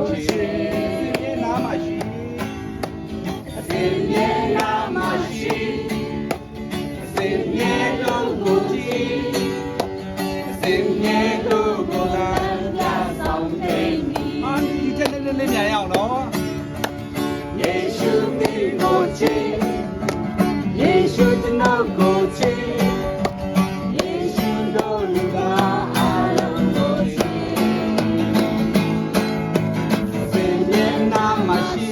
ချီစင်နာမရှိစင်နာမရှိစင်တို့ကိုချီစင်တို့ကိုလာပြဆောင်နေပြီအာဒီတဲ့လေးမြန်ရအောင်နော်ယေရှုကိုချီယေရှုကျွန်တော်ကိုချီယေရှုတို့လူသားအားလုံးကိုချီစင်နာမရှိ